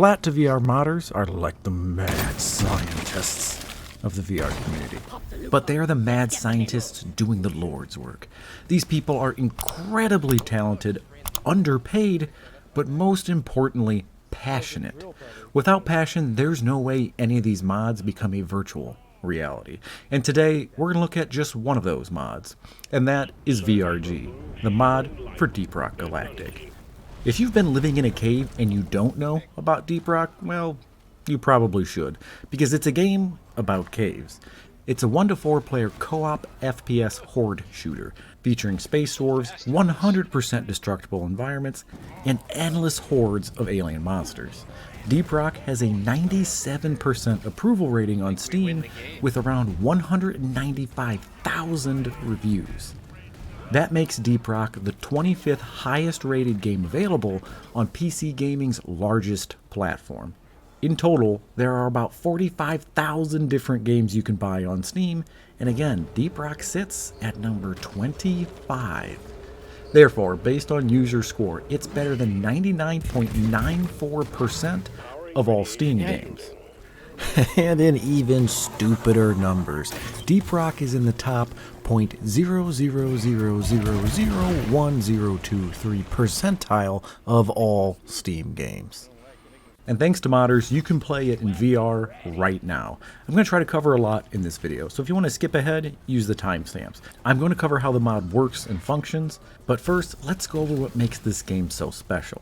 Flat to VR modders are like the mad scientists of the VR community. But they are the mad scientists doing the Lord's work. These people are incredibly talented, underpaid, but most importantly, passionate. Without passion, there's no way any of these mods become a virtual reality. And today, we're going to look at just one of those mods, and that is VRG, the mod for Deep Rock Galactic. If you've been living in a cave and you don't know about Deep Rock, well, you probably should, because it's a game about caves. It's a 1 to 4 player co-op FPS horde shooter, featuring space dwarves, 100% destructible environments, and endless hordes of alien monsters. Deep Rock has a 97% approval rating on Steam, with around 195,000 reviews. That makes Deep Rock the 25th highest rated game available on PC gaming's largest platform. In total, there are about 45,000 different games you can buy on Steam, and again, Deep Rock sits at number 25. Therefore, based on user score, it's better than 99.94% of all Steam games. And in even stupider numbers, Deep Rock is in the top 0.000001023 percentile of all Steam games. And thanks to modders, you can play it in VR right now. I'm going to try to cover a lot in this video, so if you want to skip ahead, use the timestamps. I'm going to cover how the mod works and functions, but first, let's go over what makes this game so special.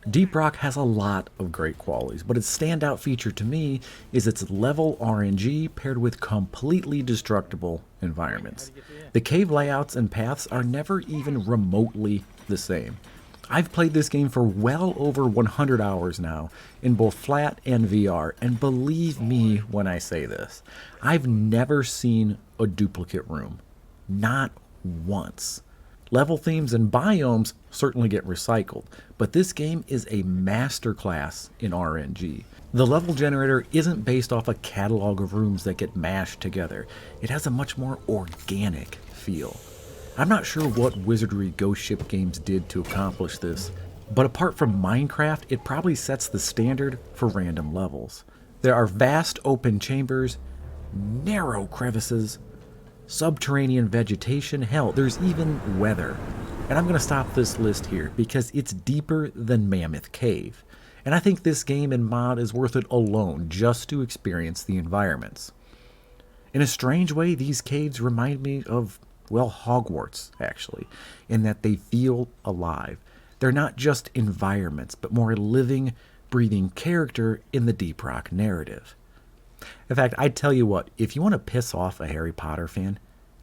Deep Rock has a lot of great qualities, but its standout feature to me is its level RNG paired with completely destructible environments. The cave layouts and paths are never even remotely the same. I've played this game for well over 100 hours now, in both flat and VR, and believe me when I say this, I've never seen a duplicate room. Not once. Level themes and biomes certainly get recycled, but this game is a masterclass in RNG. The level generator isn't based off a catalog of rooms that get mashed together. It has a much more organic feel. I'm not sure what Wizardry Ghost Ship Games did to accomplish this, but apart from Minecraft, it probably sets the standard for random levels. There are vast open chambers, narrow crevices, subterranean vegetation, hell, there's even weather. And I'm going to stop this list here because it's deeper than Mammoth Cave. And I think this game and mod is worth it alone just to experience the environments. In a strange way, these caves remind me of, well, Hogwarts, actually, in that they feel alive. They're not just environments, but more a living, breathing character in the Deep Rock narrative. In fact, I tell you what, if you want to piss off a Harry Potter fan,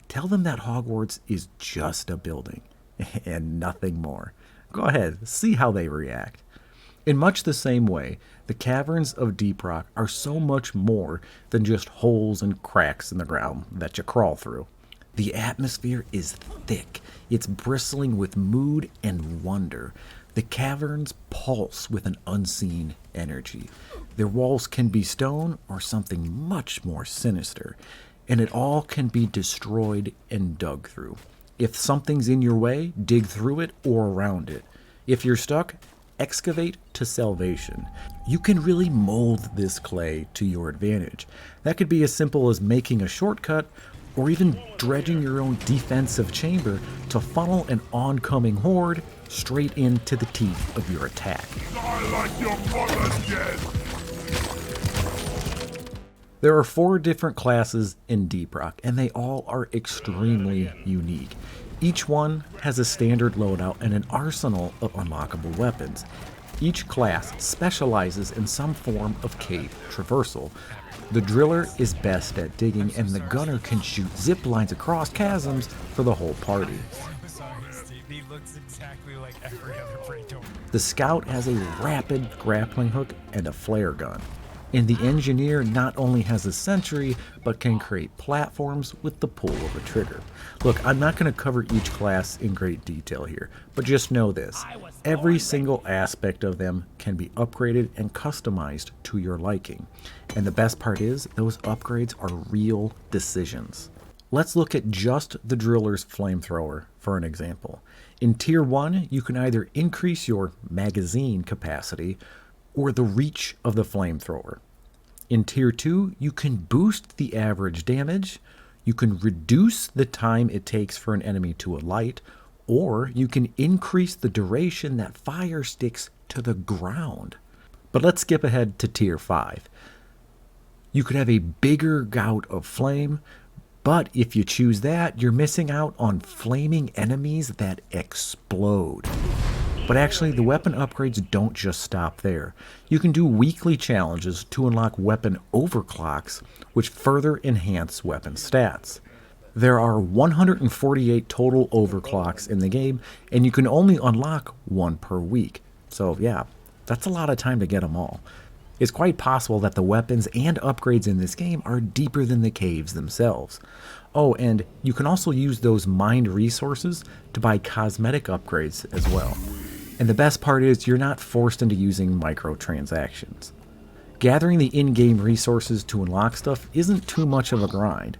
tell them that Hogwarts is just a building and nothing more. Go ahead, see how they react. In much the same way, the caverns of Deep Rock are so much more than just holes and cracks in the ground that you crawl through. The atmosphere is thick. It's bristling with mood and wonder. The caverns pulse with an unseen energy. Their walls can be stone or something much more sinister, and it all can be destroyed and dug through. If something's in your way, dig through it or around it. If you're stuck, excavate to salvation. You can really mold this clay to your advantage. That could be as simple as making a shortcut or even dredging your own defensive chamber to funnel an oncoming horde straight into the teeth of your attack. There are 4 different classes in Deep Rock, and they all are extremely unique. Each one has a standard loadout and an arsenal of unlockable weapons. Each class specializes in some form of cave traversal. The driller is best at digging, and the gunner can shoot zip lines across chasms for the whole party. He looks exactly like every other Praetor. The scout has a rapid grappling hook and a flare gun. And the engineer not only has a sentry, but can create platforms with the pull of a trigger. Look, I'm not going to cover each class in great detail here, but just know this. Every single aspect of them can be upgraded and customized to your liking. And the best part is, those upgrades are real decisions. Let's look at just the driller's flamethrower for an example. In Tier 1, you can either increase your magazine capacity or the reach of the flamethrower. In Tier 2, you can boost the average damage, you can reduce the time it takes for an enemy to alight, or you can increase the duration that fire sticks to the ground. But let's skip ahead to Tier 5. You could have a bigger gout of flame, but if you choose that, you're missing out on flaming enemies that explode. But actually, the weapon upgrades don't just stop there. You can do weekly challenges to unlock weapon overclocks, which further enhance weapon stats. There are 148 total overclocks in the game, and you can only unlock one per week. So yeah, that's a lot of time to get them all. It's quite possible that the weapons and upgrades in this game are deeper than the caves themselves. Oh, and you can also use those mined resources to buy cosmetic upgrades as well. And the best part is you're not forced into using microtransactions. Gathering the in-game resources to unlock stuff isn't too much of a grind.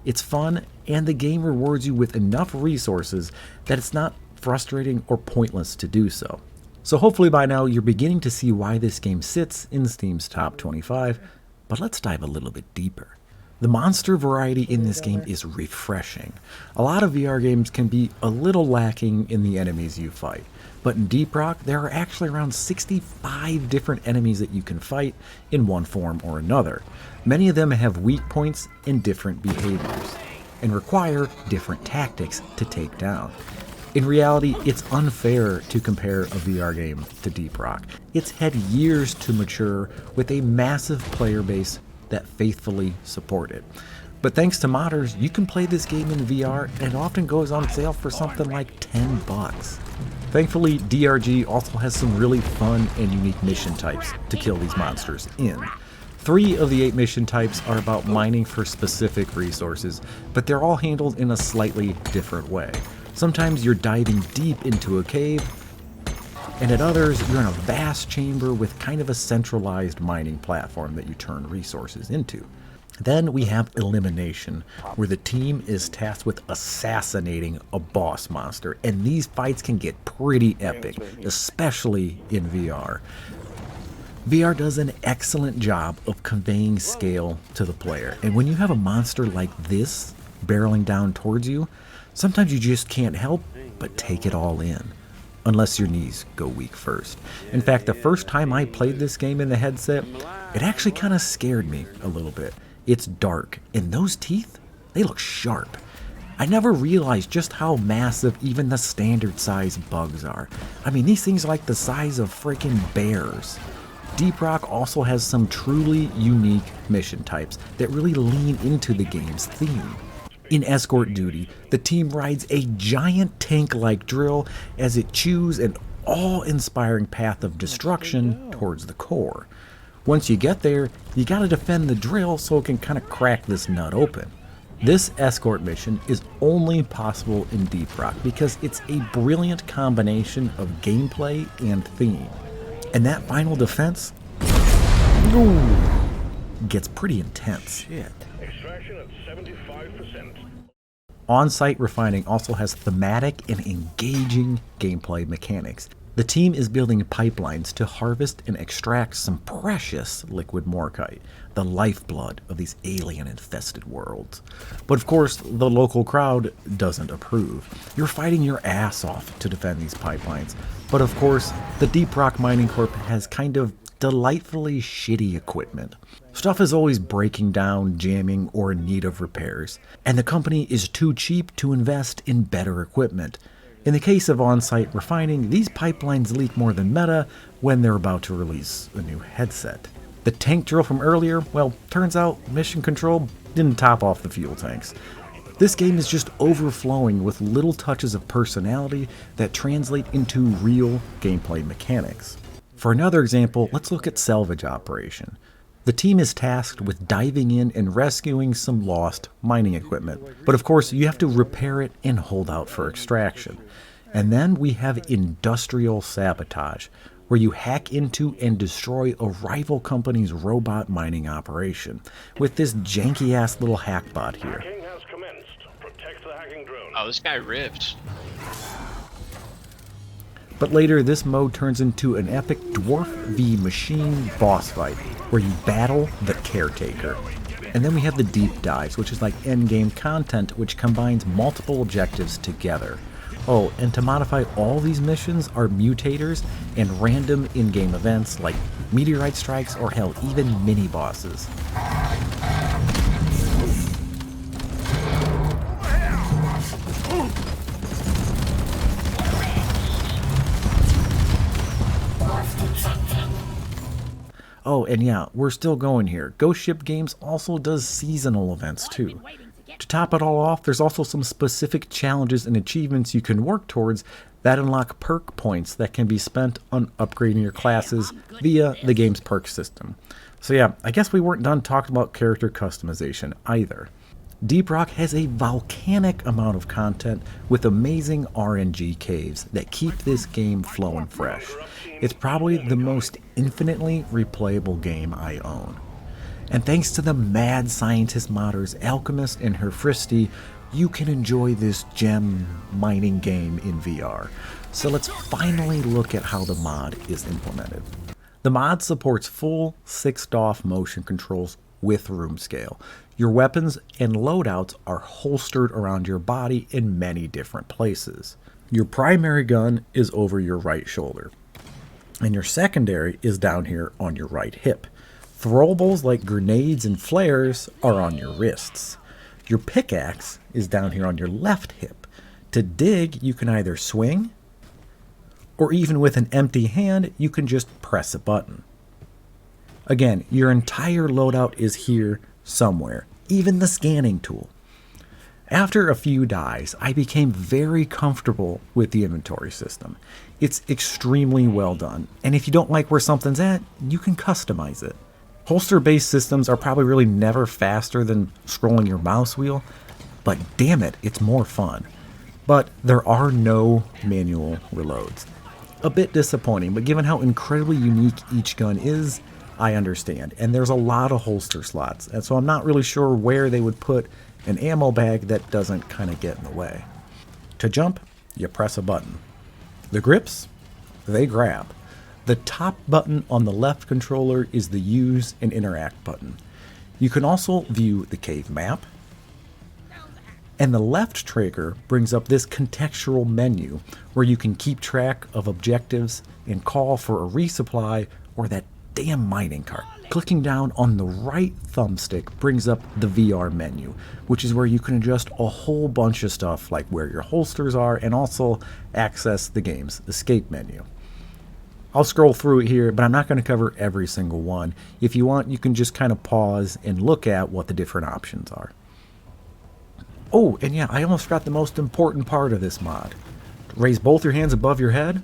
It's fun, and the game rewards you with enough resources that it's not frustrating or pointless to do so. So hopefully by now you're beginning to see why this game sits in Steam's top 25, but let's dive a little bit deeper. The monster variety in this game is refreshing. A lot of VR games can be a little lacking in the enemies you fight, but in Deep Rock there are actually around 65 different enemies that you can fight in one form or another. Many of them have weak points and different behaviors, and require different tactics to take down. In reality, it's unfair to compare a VR game to Deep Rock. It's had years to mature with a massive player base that faithfully support it. But thanks to modders, you can play this game in VR, and it often goes on sale for something like $10. Thankfully, DRG also has some really fun and unique mission types to kill these monsters in. 3 of the 8 mission types are about mining for specific resources, but they're all handled in a slightly different way. Sometimes you're diving deep into a cave, and at others you're in a vast chamber with kind of a centralized mining platform that you turn resources into. Then we have Elimination, where the team is tasked with assassinating a boss monster, and these fights can get pretty epic, especially in VR. VR does an excellent job of conveying scale to the player, and when you have a monster like this barreling down towards you, sometimes you just can't help but take it all in, unless your knees go weak first. In fact, the first time I played this game in the headset, it actually kind of scared me a little bit. It's dark, and those teeth, they look sharp. I never realized just how massive even the standard size bugs are. I mean, these things are like the size of freaking bears. Deep Rock also has some truly unique mission types that really lean into the game's theme. In Escort Duty, the team rides a giant tank-like drill as it chews an awe-inspiring path of destruction towards the core. Once you get there, you gotta defend the drill so it can kind of crack this nut open. This escort mission is only possible in Deep Rock because it's a brilliant combination of gameplay and theme. And that final defense gets pretty intense. Shit. Extraction at 75%. On-site refining also has thematic and engaging gameplay mechanics. The team is building pipelines to harvest and extract some precious liquid morkite, the lifeblood of these alien-infested worlds. But of course, the local crowd doesn't approve. You're fighting your ass off to defend these pipelines. But of course, the Deep Rock Mining Corp has kind of delightfully shitty equipment. Stuff is always breaking down, jamming, or in need of repairs, and the company is too cheap to invest in better equipment. In the case of on-site refining, these pipelines leak more than meta when they're about to release a new headset. The tank drill from earlier, well, turns out Mission Control didn't top off the fuel tanks. This game is just overflowing with little touches of personality that translate into real gameplay mechanics. For another example, let's look at Salvage Operation. The team is tasked with diving in and rescuing some lost mining equipment, but of course you have to repair it and hold out for extraction. And then we have Industrial Sabotage, where you hack into and destroy a rival company's robot mining operation, with this janky-ass little hack bot here. Hacking has commenced. Protect the hacking drone. Oh, this guy ripped. But later, this mode turns into an epic dwarf v machine boss fight, where you battle the Caretaker. And then we have the deep dives, which is like endgame content, which combines multiple objectives together. Oh, and to modify all these missions are mutators and random in-game events like meteorite strikes or hell, even mini-bosses. Oh, and yeah, we're still going here. Ghost Ship Games also does seasonal events too. To top it all off, there's also some specific challenges and achievements you can work towards that unlock perk points that can be spent on upgrading your classes via the game's perk system. So yeah, I guess we weren't done talking about character customization either. Deep Rock has a volcanic amount of content with amazing RNG caves that keep this game flowing fresh. It's probably the most infinitely replayable game I own. And thanks to the mad scientist modders Alchemist and Herfristi, you can enjoy this gem mining game in VR. So let's finally look at how the mod is implemented. The mod supports full 6-DoF motion controls with room scale. Your weapons and loadouts are holstered around your body in many different places. Your primary gun is over your right shoulder, and your secondary is down here on your right hip. Throwables like grenades and flares are on your wrists. Your pickaxe is down here on your left hip. To dig, you can either swing, or even with an empty hand, you can just press a button. Again, your entire loadout is here somewhere, even the scanning tool. After a few dies, I became very comfortable with the inventory system. It's extremely well done, and if you don't like where something's at, you can customize it. Holster-based systems are probably really never faster than scrolling your mouse wheel, but damn it, it's more fun. But there are no manual reloads. A bit disappointing, but given how incredibly unique each gun is, I understand. And there's a lot of holster slots, and so I'm not really sure where they would put an ammo bag that doesn't kind of get in the way. To jump, you press a button. The grips, they grab. The top button on the left controller is the Use and Interact button. You can also view the cave map, and the left trigger brings up this contextual menu where you can keep track of objectives and call for a resupply or that damn mining cart. Clicking down on the right thumbstick brings up the VR menu, which is where you can adjust a whole bunch of stuff like where your holsters are and also access the game's escape menu. I'll scroll through it here, but I'm not going to cover every single one. If you want, you can just kind of pause and look at what the different options are. Oh, and yeah, I almost forgot the most important part of this mod. Raise both your hands above your head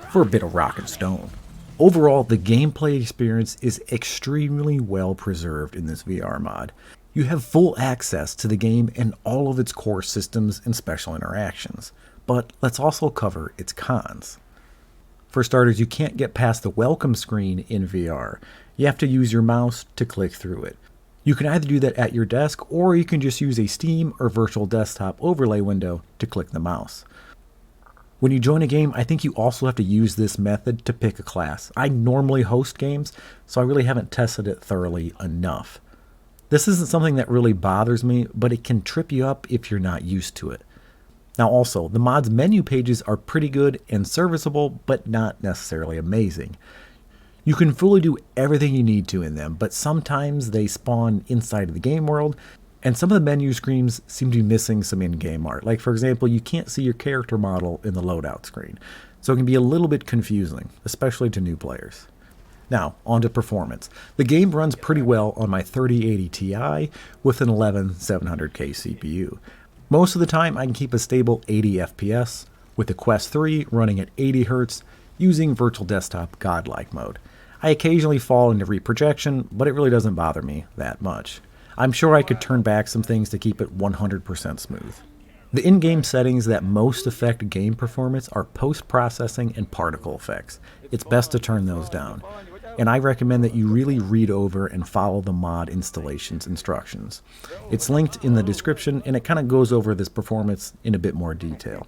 for a bit of rock and stone. Overall, the gameplay experience is extremely well preserved in this VR mod. You have full access to the game and all of its core systems and special interactions. But let's also cover its cons. For starters, you can't get past the welcome screen in VR. You have to use your mouse to click through it. You can either do that at your desk, or you can just use a Steam or virtual desktop overlay window to click the mouse. When you join a game, I think you also have to use this method to pick a class. I normally host games, so I really haven't tested it thoroughly enough. This isn't something that really bothers me, but it can trip you up if you're not used to it. Now also, the mod's menu pages are pretty good and serviceable, but not necessarily amazing. You can fully do everything you need to in them, but sometimes they spawn inside of the game world, and some of the menu screens seem to be missing some in-game art. Like for example, you can't see your character model in the loadout screen, so it can be a little bit confusing, especially to new players. Now, on to performance. The game runs pretty well on my 3080 Ti with an 11700K CPU. Most of the time I can keep a stable 80 FPS with the Quest 3 running at 80 Hz using virtual desktop godlike mode. I occasionally fall into reprojection, but it really doesn't bother me that much. I'm sure I could turn back some things to keep it 100% smooth. The in-game settings that most affect game performance are post-processing and particle effects. It's best to turn those down, and I recommend that you really read over and follow the mod installation's instructions. It's linked in the description, and it kind of goes over this performance in a bit more detail.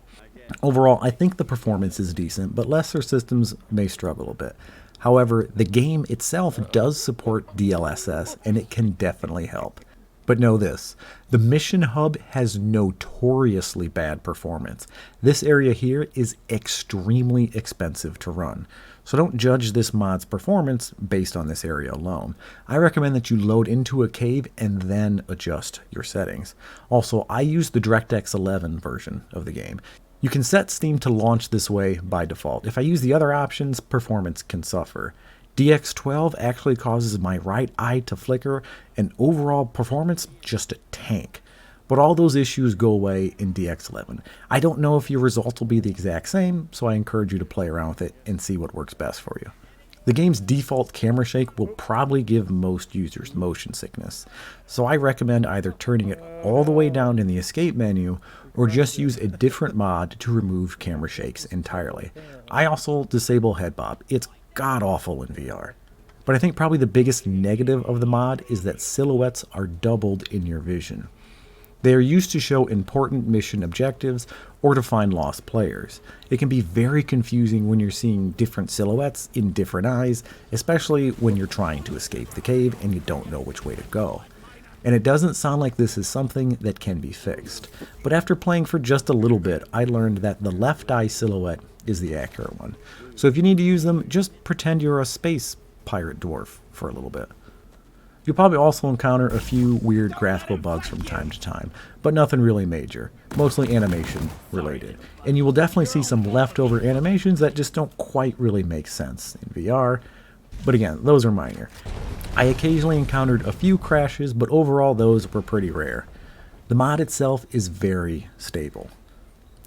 Overall, I think the performance is decent, but lesser systems may struggle a bit. However, the game itself does support DLSS, and it can definitely help. But know this, the Mission Hub has notoriously bad performance. This area here is extremely expensive to run. So don't judge this mod's performance based on this area alone. I recommend that you load into a cave and then adjust your settings. Also, I use the DirectX 11 version of the game. You can set Steam to launch this way by default. If I use the other options, performance can suffer. DX12 actually causes my right eye to flicker, and overall performance just a tank. But all those issues go away in DX11. I don't know if your results will be the exact same, so I encourage you to play around with it and see what works best for you. The game's default camera shake will probably give most users motion sickness, so I recommend either turning it all the way down in the escape menu or just use a different mod to remove camera shakes entirely. I also disable head bob. It's god-awful in VR. But I think probably the biggest negative of the mod is that silhouettes are doubled in your vision. They are used to show important mission objectives or to find lost players. It can be very confusing when you're seeing different silhouettes in different eyes, especially when you're trying to escape the cave and you don't know which way to go. And it doesn't sound like this is something that can be fixed. But after playing for just a little bit, I learned that the left eye silhouette is the accurate one. So if you need to use them, just pretend you're a space pirate dwarf for a little bit. You'll probably also encounter a few weird graphical bugs from time to time, but nothing really major, mostly animation related. And you will definitely see some leftover animations that just don't quite really make sense in VR, but again, those are minor. I occasionally encountered a few crashes, but overall those were pretty rare. The mod itself is very stable.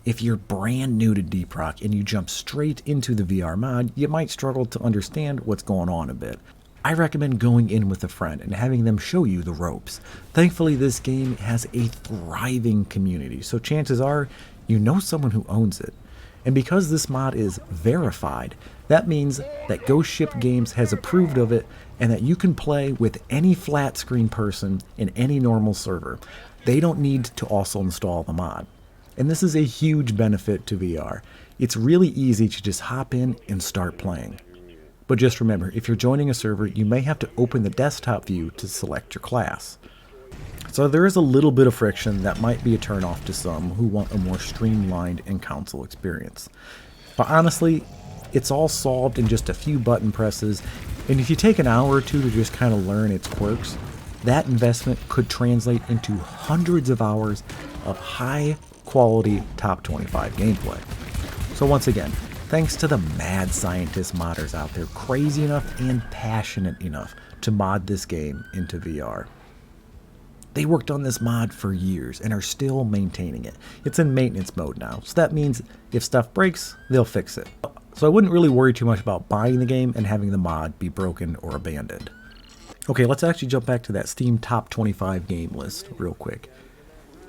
If you're brand new to Deep Rock and you jump straight into the VR mod, you might struggle to understand what's going on a bit. I recommend going in with a friend and having them show you the ropes. Thankfully, this game has a thriving community, so chances are you know someone who owns it. And because this mod is verified, that means that Ghost Ship Games has approved of it and that you can play with any flat screen person in any normal server. They don't need to also install the mod. And this is a huge benefit to VR. It's really easy to just hop in and start playing. But just remember, if you're joining a server, you may have to open the desktop view to select your class. So there is a little bit of friction that might be a turnoff to some who want a more streamlined and console experience. But honestly, it's all solved in just a few button presses, and if you take an hour or two to just kind of learn its quirks, that investment could translate into hundreds of hours of high quality top 25 gameplay. So once again, thanks to the mad scientist modders out there crazy enough and passionate enough to mod this game into VR. They worked on this mod for years and are still maintaining it. It's in maintenance mode now, so that means if stuff breaks, they'll fix it. So I wouldn't really worry too much about buying the game and having the mod be broken or abandoned. Okay, let's actually jump back to that Steam Top 25 game list real quick.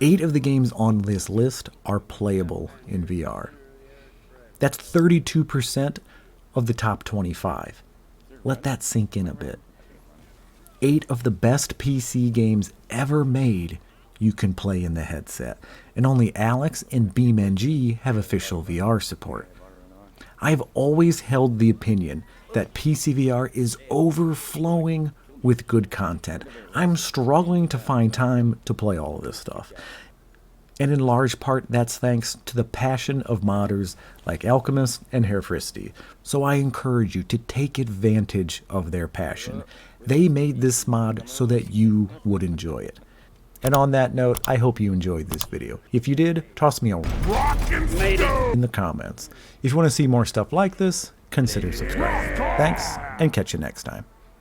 8 of the games on this list are playable in VR. That's 32% of the top 25. Let that sink in a bit. 8 of the best PC games ever made you can play in the headset, and only Alex and BeamNG have official VR support. I've always held the opinion that PC VR is overflowing with good content. I'm struggling to find time to play all of this stuff. And in large part, that's thanks to the passion of modders like Alchemist and Herfristy. So I encourage you to take advantage of their passion. They made this mod so that you would enjoy it. And on that note, I hope you enjoyed this video. If you did, toss me a rock in the comments. If you want to see more stuff like this, consider subscribing. Thanks, and catch you next time.